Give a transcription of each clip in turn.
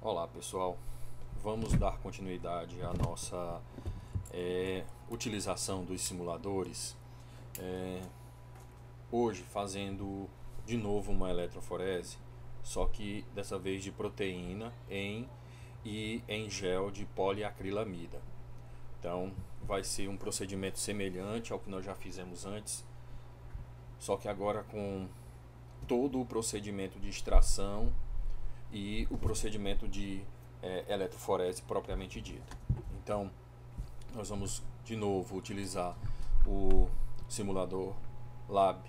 Olá pessoal, vamos dar continuidade à nossa utilização dos simuladores. Hoje fazendo de novo uma eletroforese, só que dessa vez de proteína em gel de poliacrilamida. Então vai ser um procedimento semelhante ao que nós já fizemos antes, só que agora com todo o procedimento de extração e o procedimento de eletroforese propriamente dito. Então, nós vamos de novo utilizar o simulador Lab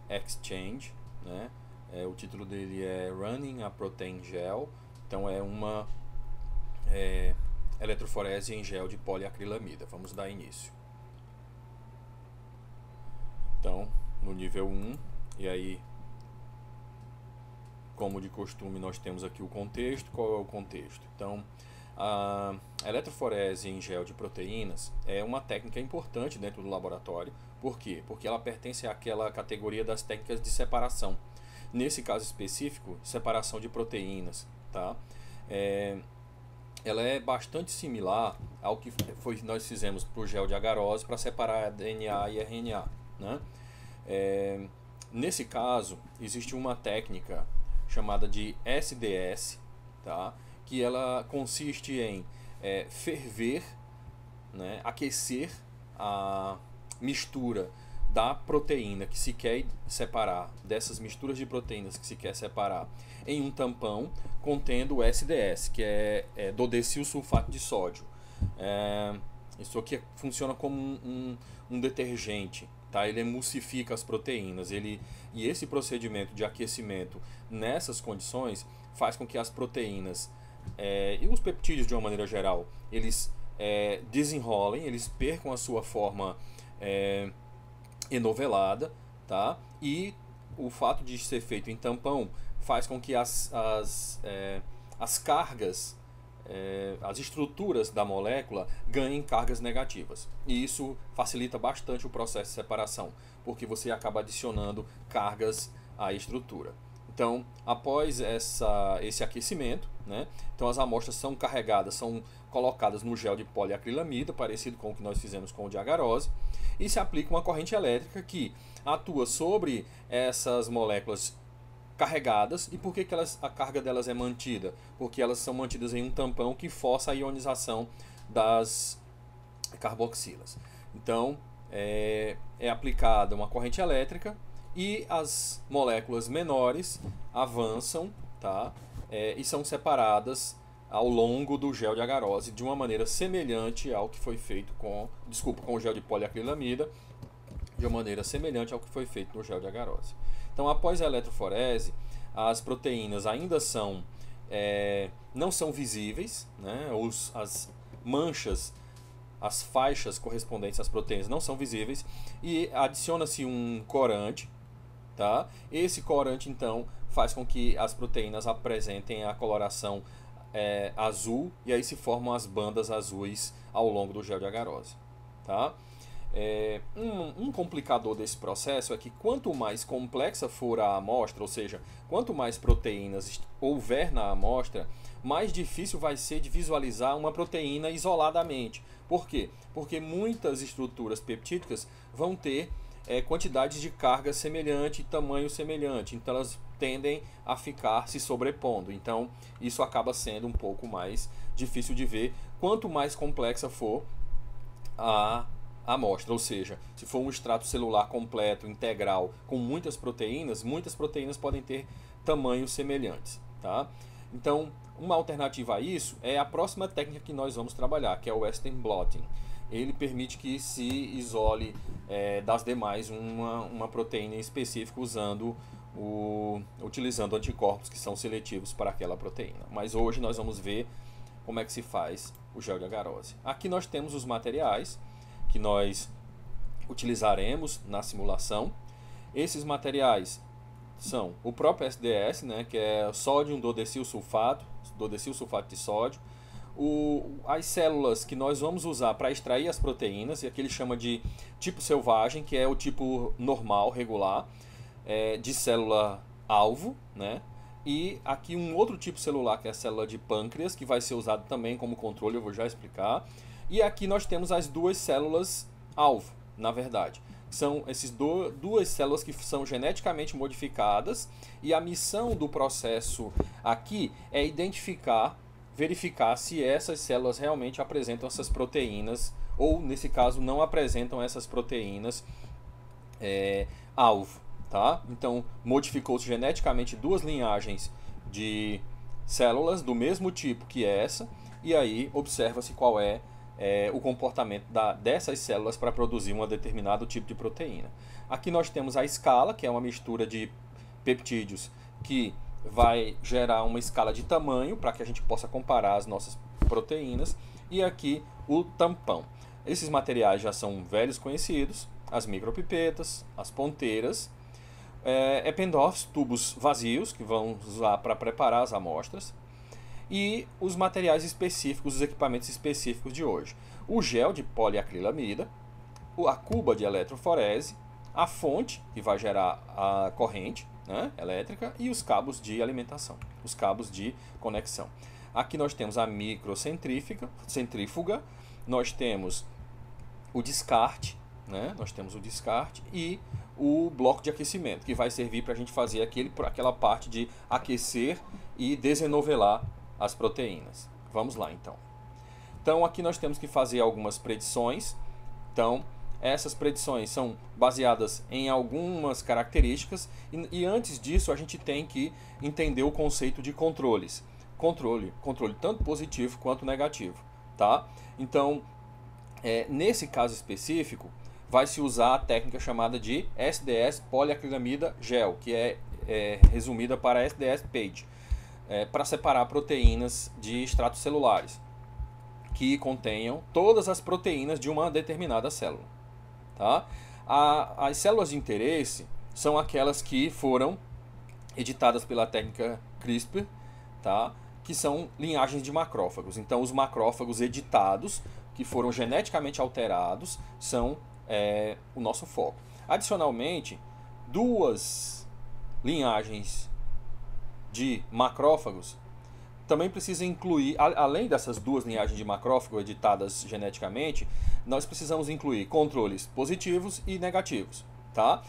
Exchange, né? O título dele é Running a Protein Gel. Então, é uma eletroforese em gel de poliacrilamida. Vamos dar início. Então, no nível 1, e aí, como de costume, nós temos aqui o contexto. Qual é o contexto? Então, a eletroforese em gel de proteínas é uma técnica importante dentro do laboratório. Por quê? Porque ela pertence àquela categoria das técnicas de separação. Nesse caso específico, separação de proteínas, tá? Ela é bastante similar ao que nós fizemos para o gel de agarose para separar DNA e RNA, né? Nesse caso, existe uma técnica chamada de SDS, tá? Que ela consiste em ferver, né? Aquecer a mistura da proteína que se quer separar, dessas misturas de proteínas que se quer separar, em um tampão contendo o SDS, que é dodecil sulfato de sódio. Isso aqui funciona como um detergente, tá? Ele emulsifica as proteínas. E esse procedimento de aquecimento nessas condições faz com que as proteínas e os peptídeos de uma maneira geral, eles desenrolem, eles percam a sua forma enovelada, tá? E o fato de ser feito em tampão faz com que as cargas, as estruturas da molécula ganhem cargas negativas. E isso facilita bastante o processo de separação, porque você acaba adicionando cargas à estrutura. Então, após esse aquecimento, né, então as amostras são carregadas, são colocadas no gel de poliacrilamida, parecido com o que nós fizemos com o de agarose, e se aplica uma corrente elétrica que atua sobre essas moléculas carregadas. E por que a carga delas é mantida? Porque elas são mantidas em um tampão que força a ionização das carboxilas. Então, é aplicada uma corrente elétrica e as moléculas menores avançam, tá? E são separadas ao longo do gel de agarose de uma maneira semelhante ao que foi feito com o gel de poliacrilamida, de uma maneira semelhante ao que foi feito no gel de agarose. Então, após a eletroforese, as proteínas ainda não são visíveis, né? As manchas, as faixas correspondentes às proteínas não são visíveis, e adiciona-se um corante, tá? Esse corante, então, faz com que as proteínas apresentem a coloração azul, e aí se formam as bandas azuis ao longo do gel de agarose, tá? Um complicador desse processo é que quanto mais complexa for a amostra, ou seja, quanto mais proteínas houver na amostra, mais difícil vai ser de visualizar uma proteína isoladamente. Por quê? Porque muitas estruturas peptídicas vão ter quantidades de carga semelhante e tamanho semelhante, então elas tendem a ficar se sobrepondo. Então isso acaba sendo um pouco mais difícil de ver quanto mais complexa for a amostra, ou seja, se for um extrato celular completo, integral, com muitas proteínas podem ter tamanhos semelhantes, tá? Então, uma alternativa a isso é a próxima técnica que nós vamos trabalhar, que é o Western blotting. Ele permite que se isole das demais uma proteína em específico utilizando anticorpos que são seletivos para aquela proteína. Mas hoje nós vamos ver como é que se faz o gel de agarose. Aqui nós temos os materiais que nós utilizaremos na simulação. Esses materiais são o próprio SDS, né, que é sódio dodecil sulfato de sódio, as células que nós vamos usar para extrair as proteínas, e aqui ele chama de tipo selvagem, que é o tipo normal, regular, de célula alvo, né, E aqui um outro tipo celular, que é a célula de pâncreas, que vai ser usado também como controle, eu vou já explicar. E aqui nós temos as duas células-alvo, na verdade. São essas duas células que são geneticamente modificadas, e a missão do processo aqui é identificar, verificar se essas células realmente apresentam essas proteínas, ou nesse caso não apresentam essas proteínas alvo. Tá? Então, modificou-se geneticamente duas linhagens de células do mesmo tipo que essa, e aí observa-se qual é o comportamento dessas células para produzir um determinado tipo de proteína. Aqui nós temos a escala, que é uma mistura de peptídeos que vai gerar uma escala de tamanho para que a gente possa comparar as nossas proteínas, e aqui o tampão. Esses materiais já são velhos conhecidos, as micropipetas, as ponteiras, Eppendorfs, tubos vazios, que vão usar para preparar as amostras, e os materiais específicos, os equipamentos específicos de hoje. O gel de poliacrilamida, a cuba de eletroforese, a fonte, que vai gerar a corrente, né, elétrica, e os cabos de alimentação, os cabos de conexão. Aqui nós temos a centrífuga, nós temos o descarte, né, e o bloco de aquecimento, que vai servir para a gente fazer aquela parte de aquecer e desenovelar as proteínas. Vamos lá, então. Então, aqui nós temos que fazer algumas predições. Então, essas predições são baseadas em algumas características, e antes disso a gente tem que entender o conceito de controles. Controle tanto positivo quanto negativo, tá? Então, nesse caso específico, vai se usar a técnica chamada de SDS poliacrilamida gel, que é resumida para SDS PAGE, para separar proteínas de extratos celulares que contenham todas as proteínas de uma determinada célula. Tá? As células de interesse são aquelas que foram editadas pela técnica CRISPR, tá? Que são linhagens de macrófagos. Então, os macrófagos editados, que foram geneticamente alterados, são o nosso foco. Adicionalmente, duas linhagens de macrófagos também precisa incluir, além dessas duas linhagens de macrófago editadas geneticamente, nós precisamos incluir controles positivos e negativos. Tá?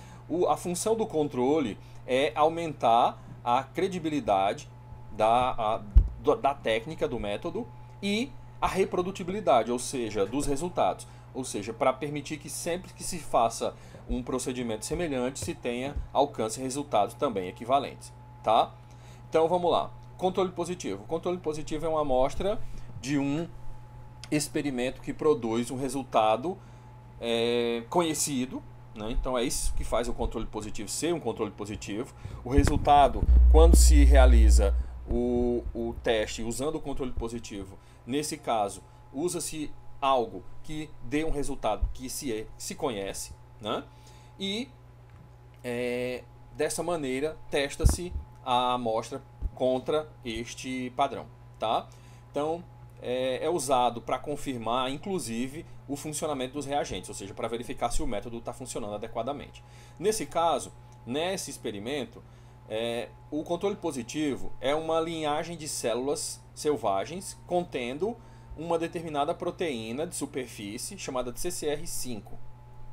A função do controle é aumentar a credibilidade da técnica, do método, e a reprodutibilidade, ou seja, dos resultados. Ou seja, para permitir que sempre que se faça um procedimento semelhante, se tenha alcance resultados também equivalentes. Tá? Então vamos lá. Controle positivo. O controle positivo é uma amostra de um experimento que produz um resultado conhecido, né? Então é isso que faz o controle positivo ser um controle positivo. O resultado, quando se realiza o teste usando o controle positivo, nesse caso, usa-se algo que dê um resultado que se conhece, né? E dessa maneira testa-se a amostra contra este padrão, tá? Então é usado para confirmar, inclusive, o funcionamento dos reagentes, ou seja, para verificar se o método está funcionando adequadamente. Nesse caso, nesse experimento, o controle positivo é uma linhagem de células selvagens contendo uma determinada proteína de superfície chamada de CCR5,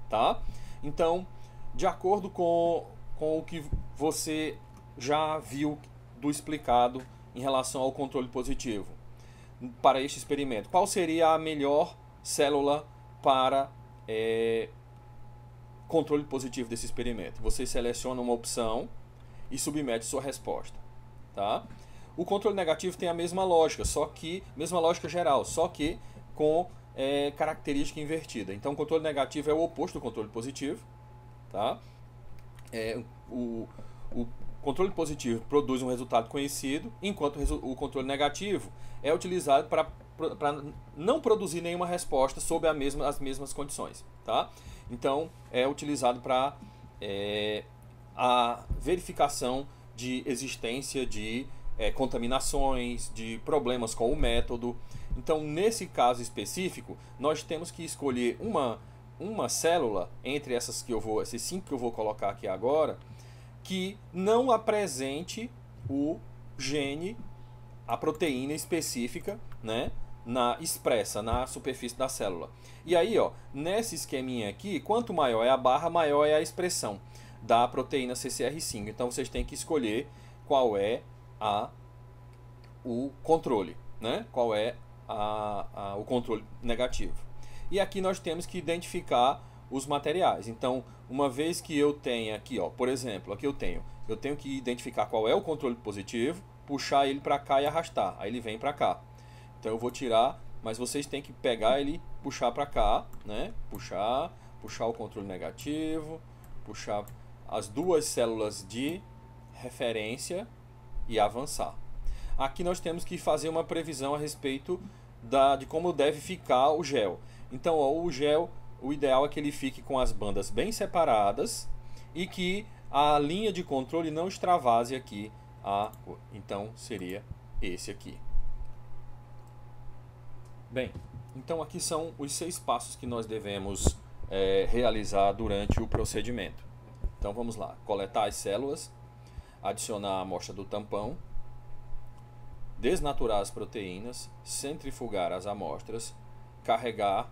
tá? Então, de acordo com o que você já viu do explicado em relação ao controle positivo para este experimento, qual seria a melhor célula para controle positivo desse experimento? Você seleciona uma opção e submete sua resposta, tá? O controle negativo tem a mesma lógica, mesma lógica geral, só que com característica invertida. Então, o controle negativo é o oposto do controle positivo, tá? O controle positivo produz um resultado conhecido, enquanto o controle negativo é utilizado para não produzir nenhuma resposta sob as mesmas condições, tá? Então, é utilizado para a verificação de existência de contaminações, de problemas com o método. Então, nesse caso específico, nós temos que escolher uma célula entre esses 5 que eu vou colocar aqui agora, que não apresente o gene, a proteína específica, né, expressa na superfície da célula. E aí, ó, nesse esqueminha aqui, quanto maior é a barra, maior é a expressão da proteína CCR5. Então vocês têm que escolher qual é o controle, né? Qual é o controle negativo. E aqui nós temos que identificar os materiais. Então, uma vez que eu tenha aqui, ó, por exemplo, aqui eu tenho que identificar qual é o controle positivo, puxar ele para cá e arrastar. Aí ele vem para cá. Então eu vou tirar, mas vocês têm que pegar ele, puxar para cá, né? Puxar o controle negativo, puxar as duas células de referência e avançar. Aqui nós temos que fazer uma previsão a respeito de como deve ficar o gel. Então, ó, o gel, o ideal é que ele fique com as bandas bem separadas e que a linha de controle não extravase aqui. Então seria esse aqui. Bem, então aqui são os 6 passos que nós devemos realizar durante o procedimento. Então vamos lá: coletar as células, adicionar a amostra do tampão, desnaturar as proteínas, centrifugar as amostras, carregar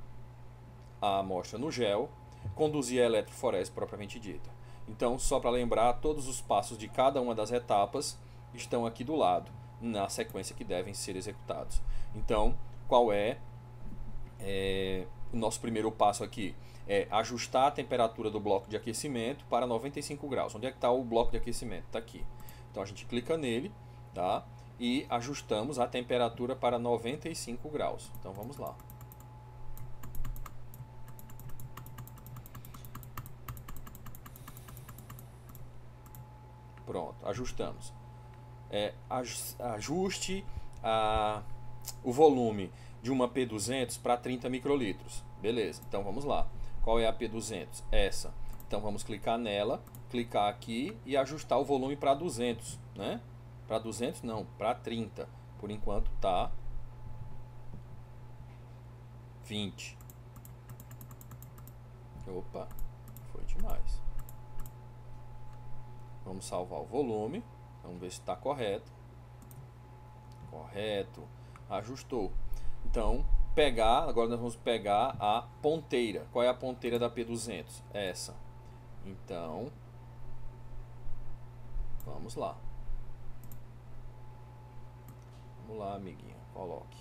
a amostra no gel, conduzir a eletroforese propriamente dita. Então, só para lembrar, todos os passos de cada uma das etapas estão aqui do lado, na sequência que devem ser executados. Então, qual é o nosso primeiro passo aqui? É ajustar a temperatura do bloco de aquecimento para 95 graus. Onde é que está o bloco de aquecimento? Está aqui. Então, a gente clica nele, tá? E ajustamos a temperatura para 95 graus. Então, vamos lá. Pronto, ajustamos. Ajuste o volume de uma P200 para 30 microlitros. Beleza, então vamos lá. Qual é a P200? Essa. Então vamos clicar nela, clicar aqui e ajustar o volume para 200, né? Para 200 não, para 30. Por enquanto tá 20. Opa, foi demais. Vamos salvar o volume. Vamos ver se está correto. Correto. Ajustou. Então, agora nós vamos pegar a ponteira. Qual é a ponteira da P200? Essa. Então, vamos lá. Vamos lá, amiguinho. Coloque.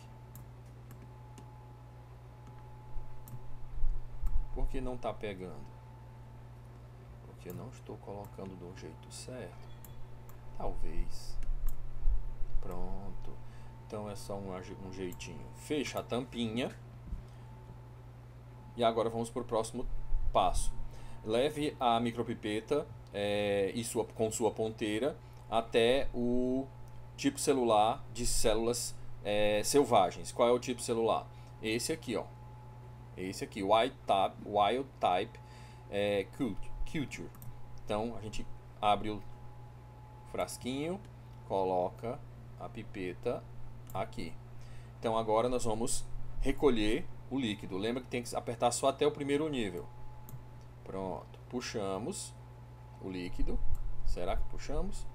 Por que não está pegando? Porque eu não estou colocando do jeito certo. Talvez. Pronto. Então é só um jeitinho. Fecha a tampinha. E agora vamos para o próximo passo. Leve a micropipeta com sua ponteira até o tipo celular de células selvagens. Qual é o tipo celular? Esse aqui, ó. Esse aqui, Wild Type Culture. Então a gente abre o frasquinho, coloca a pipeta aqui. Então agora nós vamos recolher o líquido. Lembra que tem que apertar só até o primeiro nível. Pronto, puxamos o líquido. Será que puxamos?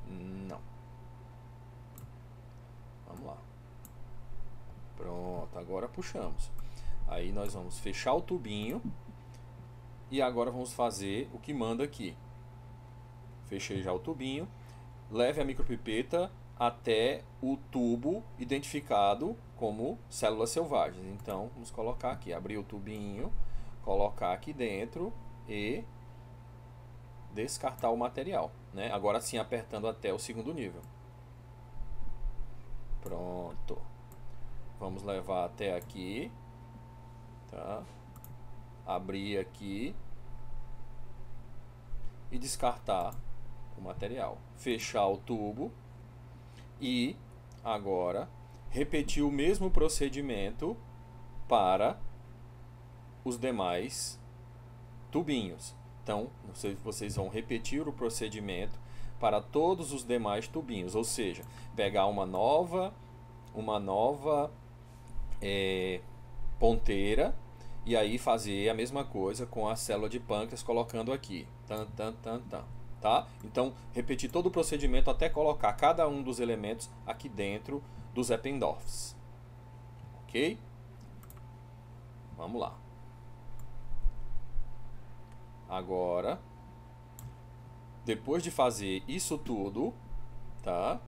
Não. Vamos lá. Pronto, agora puxamos. Aí nós vamos fechar o tubinho. E agora vamos fazer o que manda aqui. Fechei já o tubinho. Leve a micropipeta até o tubo identificado como células selvagens. Então, vamos colocar aqui. Abrir o tubinho, colocar aqui dentro e descartar o material, né? Agora sim, apertando até o segundo nível. Pronto. Vamos levar até aqui. Tá? Abrir aqui e descartar o material. Fechar o tubo e agora repetir o mesmo procedimento para os demais tubinhos. Então, vocês vão repetir o procedimento para todos os demais tubinhos, ou seja, pegar uma nova ponteira e aí fazer a mesma coisa com a célula de pâncreas colocando aqui. tá? Então, repetir todo o procedimento até colocar cada um dos elementos aqui dentro dos Eppendorfs. Ok? Vamos lá. Agora, depois de fazer isso tudo, tá?